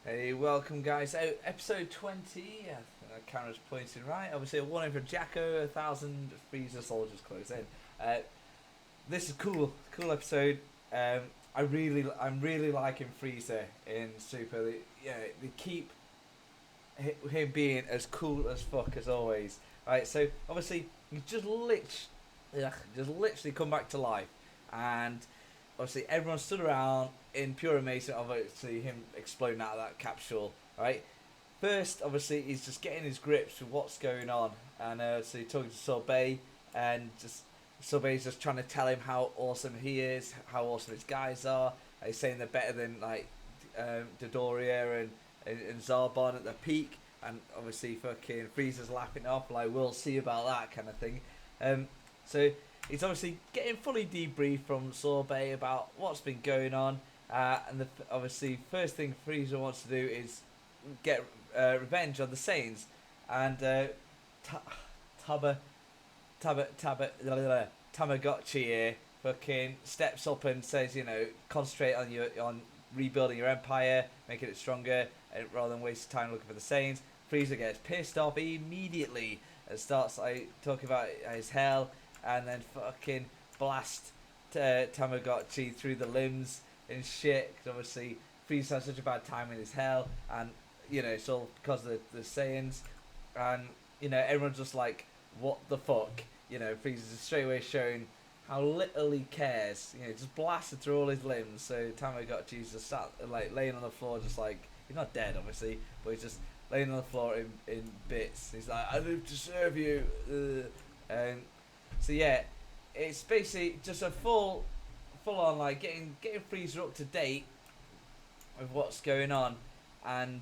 Hey, welcome guys. So, episode 20, camera's pointing right. Obviously, a warning for Jacko, 1,000 Freeza soldiers close in. This is cool episode. I'm really liking Freeza in Super. They keep him being as cool as fuck as always. Right, so obviously, just literally come back to life. And obviously everyone stood around in pure amazement of obviously him exploding out of that capsule, right? First, obviously, he's just getting his grips with what's going on, and so he's talking to Sorbet, and just Sorbet's just trying to tell him how awesome he is, how awesome his guys are. He's saying they're better than like Dodoria and Zarbon at the peak, and obviously fucking Frieza's laughing off like we'll see about that kind of thing. So he's obviously getting fully debriefed from Sorbet about what's been going on, obviously first thing Frieza wants to do is get revenge on the Saiyans, and Taba Tamagotchi here fucking steps up and says, concentrate on rebuilding your empire, making it stronger, rather than waste time looking for the Saiyans. Frieza gets pissed off immediately and starts like talking about his hell, and then fucking blast Tamagotchi through the limbs and shit. Because obviously Frieza has such a bad time in his hell, and it's all because of the Saiyans, and everyone's just like, what the fuck? Frieza's just straight away showing how little he cares. Just blasted through all his limbs. So Tamagotchi's just sat like laying on the floor, just like he's not dead, obviously, but he's just laying on the floor in bits. He's like, I live to serve you. And so yeah, it's basically just a full on like getting Freezer up to date with what's going on, and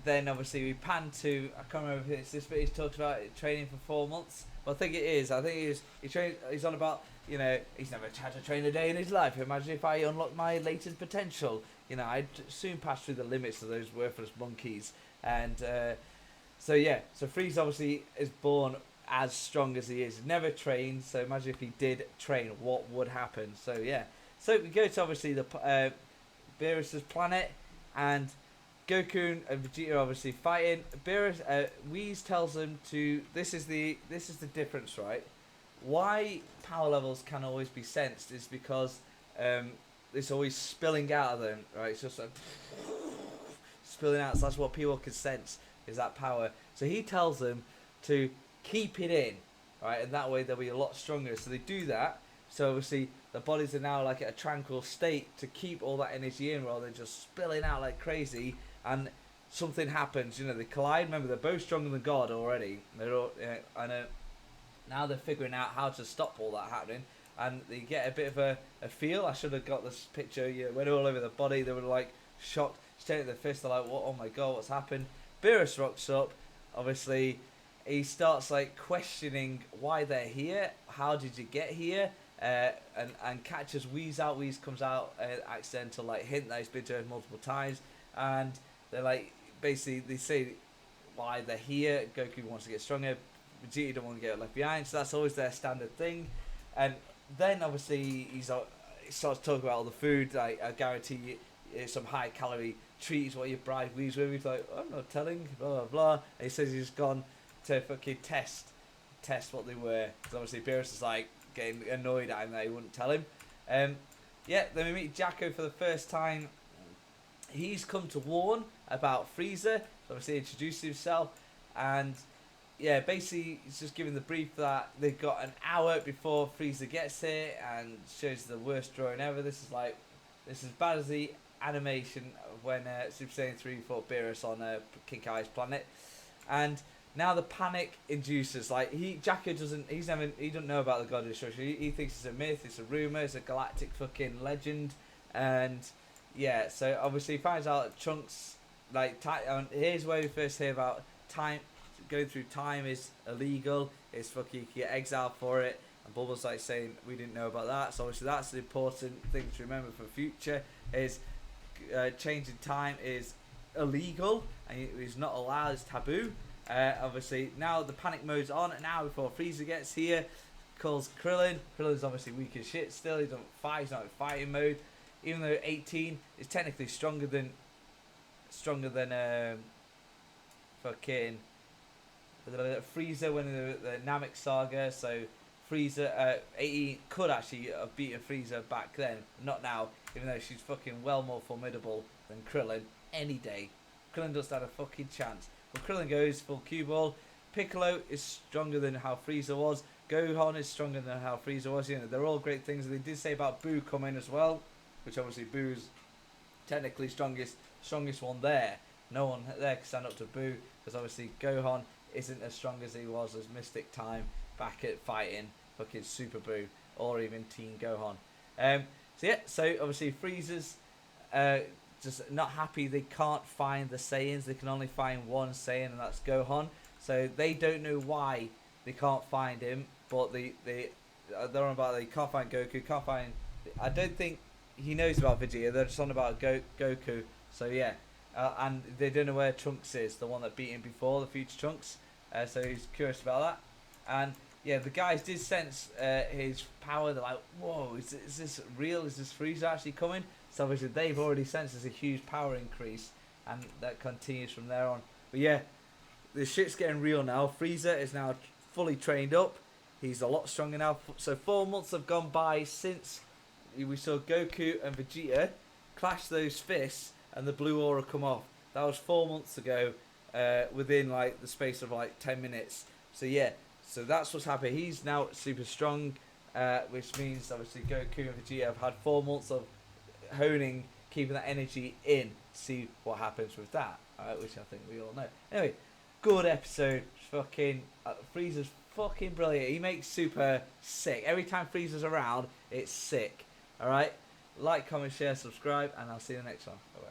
then obviously we pan to, I can't remember if it's this, but he's talked about training for 4 months. Well, I think it is. I think he's on about, he's never had to train a day in his life. Imagine if I unlocked my latent potential. I'd soon pass through the limits of those worthless monkeys. And so Freeze obviously is born as strong as he is. Never trained, so imagine if he did train, what would happen? So yeah. So we go to obviously the Beerus's planet, and Goku and Vegeta are obviously fighting. Whis tells them to. This is the difference, right? Why power levels can always be sensed is because it's always spilling out of them, right? It's just like spilling out. So that's what people can sense, is that power. So he tells them to keep it in, right? And that way they'll be a lot stronger. So they do that. So obviously the bodies are now like at a tranquil state to keep all that energy in rather than just spilling out like crazy. And something happens, they collide. Remember, they're both stronger than God already. They're all, now they're figuring out how to stop all that happening, and they get a bit of a feel. I should have got this picture. Went all over the body. They were like shocked, staring at their fist. They're like, "What? Oh my god, what's happened?" Beerus rocks up. Obviously, he starts like questioning why they're here. How did you get here? And catches Whis out. Whis comes out, accidental like hint that he's been to Earth multiple times, and they're like, basically they say why they're here. Goku wants to get stronger. Vegeta don't want to get left behind. So that's always their standard thing. And then obviously he starts talking about all the food. Like, I guarantee you, some high calorie treats what your bride Whis with. He's like, I'm not telling. Blah blah blah. And he says he's gone to fucking test what they were. Because obviously Beerus is like getting annoyed at him that he wouldn't tell him. Then we meet Jacko for the first time. He's come to warn about Freeza. So obviously introduced himself, and basically he's just giving the brief that they've got an hour before Freeza gets here, and shows the worst drawing ever. This is as bad as the animation when Super Saiyan 3 fought Beerus on King Kai's planet, and now the panic induces. Like, Jacko he doesn't know about the God of Destruction. He thinks it's a myth, it's a rumor, it's a galactic fucking legend, and yeah. So obviously he finds out that Trunks, like, here's where we first hear about time. Going through time is illegal. It's fucking, you can get exiled for it. And Bubbles like saying we didn't know about that. So obviously that's the important thing to remember for future. Is changing time is illegal and it is not allowed. It's taboo. Obviously now the panic mode's on. An hour before Freeza gets here, calls Krillin. Krillin's obviously weak as shit still. He doesn't fight. He's not in fighting mode. Even though 18 is technically stronger than stronger than fucking Freeza winning the Namek saga. So Freeza 18 could actually have beaten Freeza back then, not now. Even though she's fucking well more formidable than Krillin any day. Krillin doesn't have a fucking chance. But Krillin goes full cue ball. Piccolo is stronger than how Freeza was. Gohan is stronger than how Freeza was. You know, they're all great things. They did say about Boo coming as well, which obviously Boo's technically strongest one there. No one there can stand up to Boo, because obviously Gohan isn't as strong as he was as Mystic Time back at fighting fucking Super Boo or even Teen Gohan. So yeah, so obviously Frieza's just not happy they can't find the Saiyans. They can only find one Saiyan, and that's Gohan. So they don't know why they can't find him, but they're on about they can't find Goku, can't find. I don't think he knows about Vegeta. They're just on about Goku. So yeah, and they don't know where Trunks is, the one that beat him before, the future Trunks. So he's curious about that. And yeah, the guys did sense his power. They're like, whoa, is this real? Is this Frieza actually coming? So obviously they've already sensed there's a huge power increase, and that continues from there on. But yeah, the shit's getting real now. Frieza is now fully trained up. He's a lot stronger now. So 4 months have gone by since we saw Goku and Vegeta clash those fists and the blue aura come off. That was 4 months ago, within like the space of like 10 minutes. So yeah, so that's what's happened. He's now super strong, which means obviously Goku and Vegeta have had 4 months of honing, keeping that energy in, see what happens with that, which I think we all know. Anyway, good episode. Fucking Frieza's fucking brilliant. He makes Super sick. Every time Frieza's around, it's sick. Alright, like, comment, share, subscribe, and I'll see you in the next one. Bye bye.